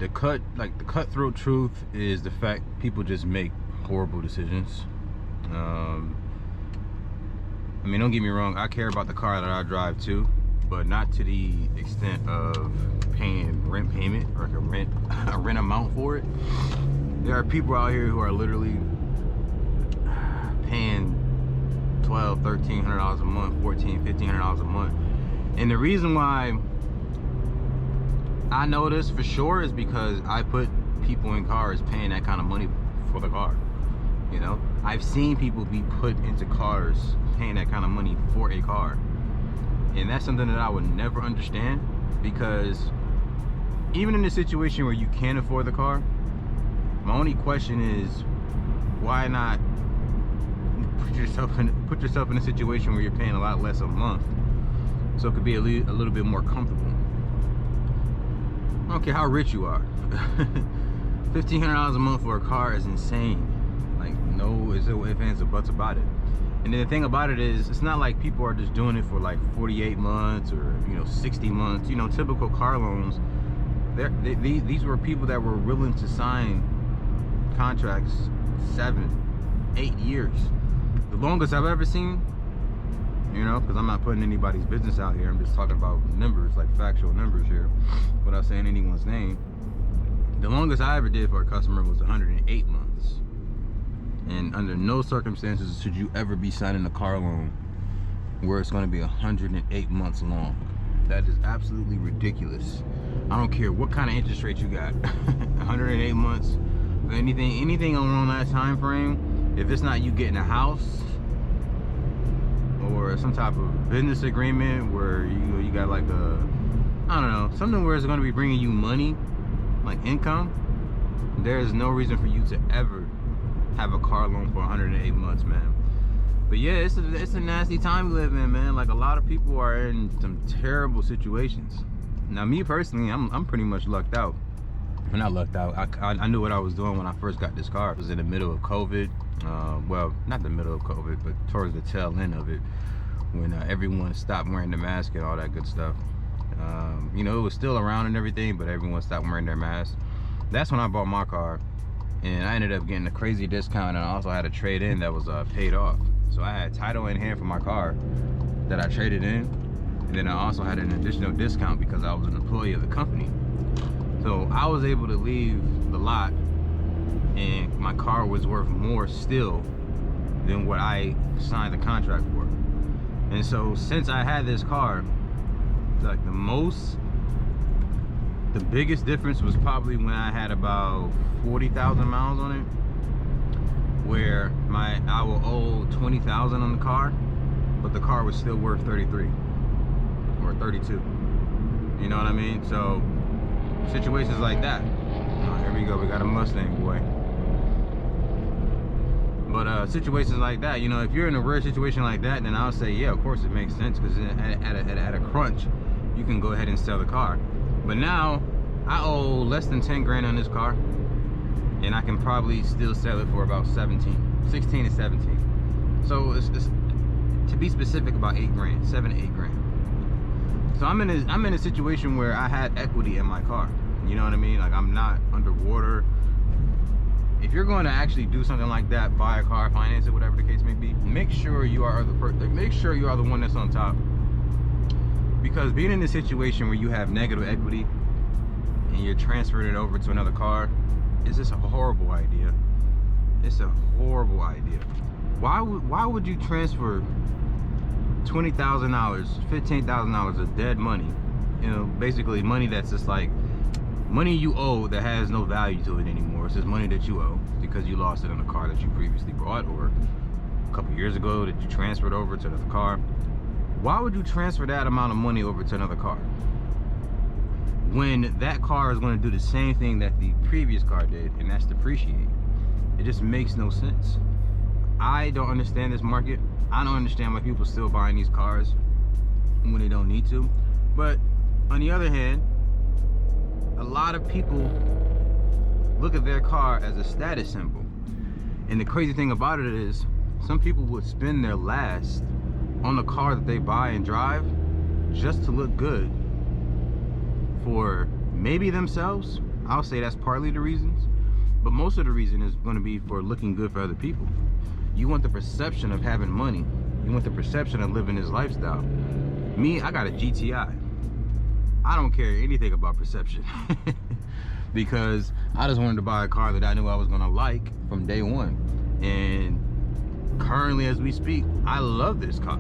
the cutthroat truth is the fact people just make horrible decisions. I mean, don't get me wrong, I care about the car that I drive too, but not to the extent of paying rent payment or like a rent amount for it. There are people out here who are literally paying $1,200, $1,300 a month, $1,400, $1,500 a month. And the reason why I know this for sure is because I put people in cars paying that kind of money for the car. You know, I've seen people be put into cars paying that kind of money for a car. And that's something that I would never understand, because even in a situation where you can't afford the car, my only question is, why not put yourself in a situation where you're paying a lot less a month, so it could be a little bit more comfortable. I don't care how rich you are. $1,500 a month for a car is insane. Like, no ifs, ands, or buts about it. And then the thing about it is, it's not like people are just doing it for like 48 months or 60 months. Typical car loans. These were people that were willing to sign contracts 7, 8 years. The longest I've ever seen, because I'm not putting anybody's business out here. I'm just talking about numbers, like factual numbers here, without saying anyone's name. The longest I ever did for a customer was 108 months. And under no circumstances should you ever be signing a car loan where it's going to be 108 months long. That is absolutely ridiculous. I don't care what kind of interest rate you got. 108 months, anything along that time frame. If it's not you getting a house or some type of business agreement where you got like I don't know, something where it's going to be bringing you money, like income, there's no reason for you to ever have a car loan for 108 months, man. But yeah, it's a nasty time we live in, man. Like, a lot of people are in some terrible situations. Now, me personally, I'm pretty much lucked out. Well, not lucked out. I knew what I was doing when I first got this car. It was in the middle of COVID. Well, not the middle of COVID, but towards the tail end of it, when everyone stopped wearing the mask and all that good stuff. It was still around and everything, but everyone stopped wearing their mask. That's when I bought my car. And I ended up getting a crazy discount, and I also had a trade-in that was paid off. So I had title in hand for my car that I traded in, and then I also had an additional discount because I was an employee of the company. So I was able to leave the lot, and my car was worth more still than what I signed the contract for. And so since I had this car, like the biggest difference was probably when I had about 40,000 miles on it, where I will owe 20,000 on the car, but the car was still worth 33 or 32. You know what I mean? So situations like that. Oh, here we go. We got a Mustang, boy. But situations like that, if you're in a rare situation like that, then I'll say, yeah, of course it makes sense, because at a crunch, you can go ahead and sell the car. But now I owe less than 10 grand on this car, and I can probably still sell it for about 16 to 17. So it's to be specific, about 8 grand, 7 to 8 grand. So I'm in a situation where I had equity in my car. You know what I mean? Like, I'm not underwater. If you're going to actually do something like that, buy a car, finance it, whatever the case may be, make sure you are the one that's on top. Because being in a situation where you have negative equity and you're transferring it over to another car is just a horrible idea. It's a horrible idea. Why would you transfer $20,000, $15,000 of dead money? Basically money that's just like money you owe that has no value to it anymore. It's just money that you owe because you lost it on a car that you previously bought, or a couple years ago that you transferred over to another car. Why would you transfer that amount of money over to another car when that car is going to do the same thing that the previous car did, and that's depreciate? It just makes no sense. I don't understand this market. I don't understand why people still buying these cars when they don't need to. But on the other hand, a lot of people look at their car as a status symbol. And the crazy thing about it is, some people would spend their last on a car that they buy and drive just to look good for maybe themselves. I'll say that's partly the reasons, but most of the reason is going to be for looking good for other people. You want the perception of having money. You want the perception of living this lifestyle. Me, I got a GTI. I don't care anything about perception because I just wanted to buy a car that I knew I was going to like from day one. And currently, as we speak, I love this car.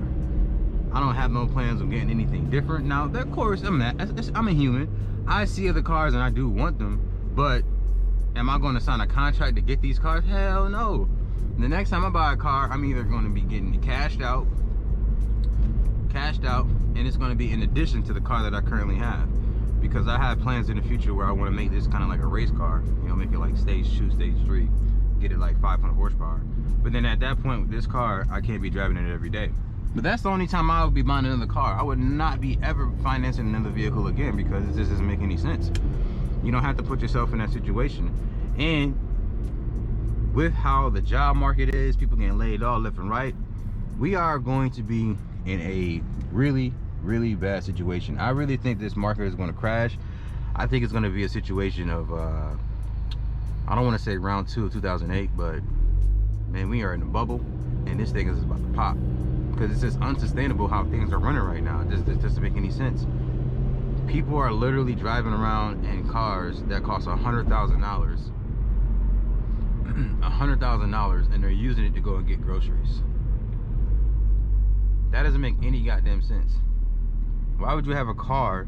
I don't have no plans of getting anything different. Now, of course, I'm a human. I see other cars and I do want them, but am I going to sign a contract to get these cars? Hell no. The next time I buy a car, I'm either going to be getting it cashed out, and it's going to be in addition to the car that I currently have, because I have plans in the future where I want to make this kind of like a race car, you know, make it like stage 2, stage 3, get it like 500 horsepower. But then at that point with this car, I can't be driving it every day. But that's the only time I would be buying another car. I would not be ever financing another vehicle again, because it just doesn't make any sense. You don't have to put yourself in that situation. And with how the job market is, people getting laid off left and right, we are going to be in a really, really bad situation. I really think this market is going to crash. I think it's going to be a situation of, I don't want to say round 2 of 2008, but man, we are in a bubble, and this thing is about to pop. Because it's just unsustainable how things are running right now. It just doesn't make any sense. People are literally driving around in cars that cost $100,000. $100,000, and they're using it to go and get groceries. That doesn't make any goddamn sense. Why would you have a car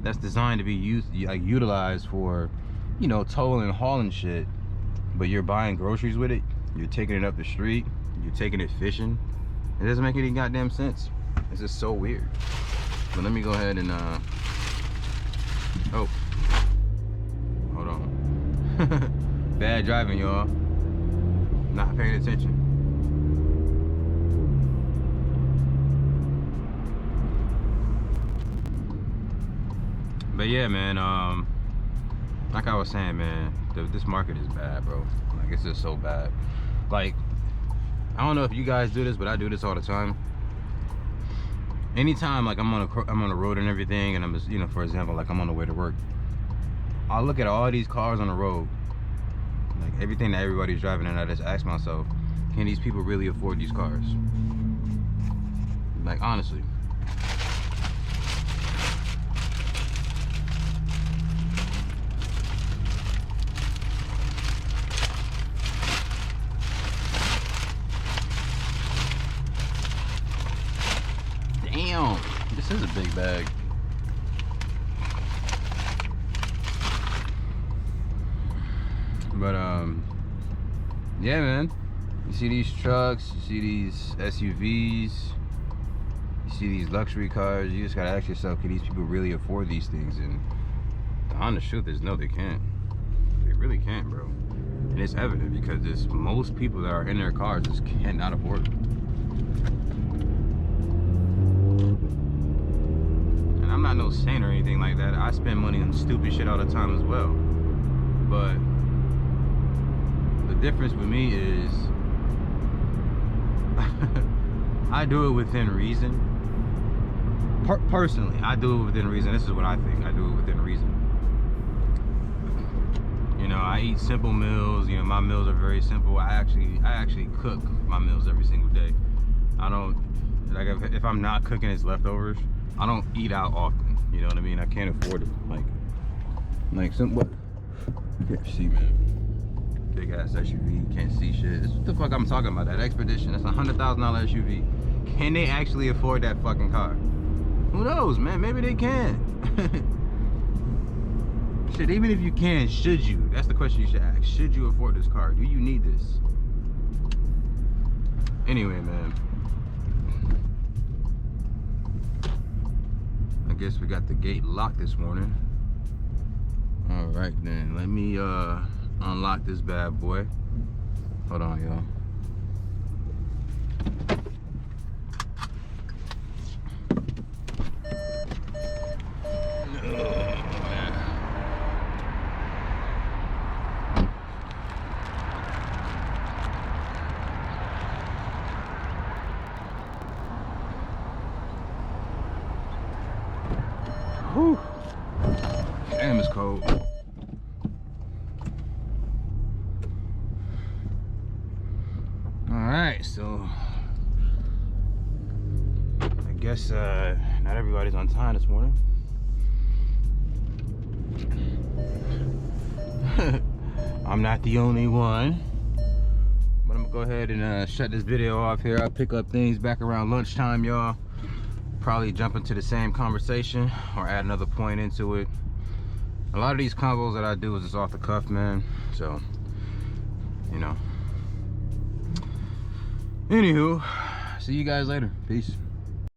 that's designed to be utilized for, you know, towing and hauling shit, but you're buying groceries with it, you're taking it up the street, you're taking it fishing? It doesn't make any goddamn sense. It's just so weird. But let me go ahead and oh, hold on. Bad driving, y'all. Not paying attention. But yeah, man, like I was saying, man, this market is bad, bro. Like, it's just so bad. Like, I don't know if you guys do this, but I do this all the time. Anytime, like, I'm on the road and everything, and I'm just, you know, for example, like, I'm on the way to work, I'll look at all these cars on the road, like everything that everybody's driving, and I just ask myself, can these people really afford these cars? Like, honestly. Damn, this is a big bag. But yeah, man, you see these trucks, you see these SUVs, you see these luxury cars. You just gotta ask yourself, can these people really afford these things? And the honest truth is, no, they can't. They really can't, bro. And it's evident because most people that are in their cars just cannot afford it. And I'm not no saint or anything like that. I spend money on stupid shit all the time as well. But the difference with me is I do it within reason. Personally, I do it within reason. This is what I think. I do it within reason. You know, I eat simple meals. You know, my meals are very simple. I actually cook my meals every single day. I don't, like, if I'm not cooking, it's leftovers. I don't eat out often. You know what I mean? I can't afford it. Like some what? Can't see, man. Big ass SUV, can't see shit. This is what the fuck I'm talking about. That Expedition, that's a $100,000 SUV. Can they actually afford that fucking car? Who knows, man? Maybe they can. Shit, even if you can, should you? That's the question you should ask. Should you afford this car? Do you need this? Anyway, man, I guess we got the gate locked this morning. All right, then. Let me unlock this bad boy. Hold on, y'all. Whew. Damn, it's cold. so I guess not everybody's on time this morning. I'm not the only one, but I'm gonna go ahead and shut this video off here. I'll pick up things back around lunchtime, y'all. Probably jump into the same conversation or add another point into it. A lot of these combos that I do is just off the cuff, man, so you know. Anywho, see you guys later. Peace.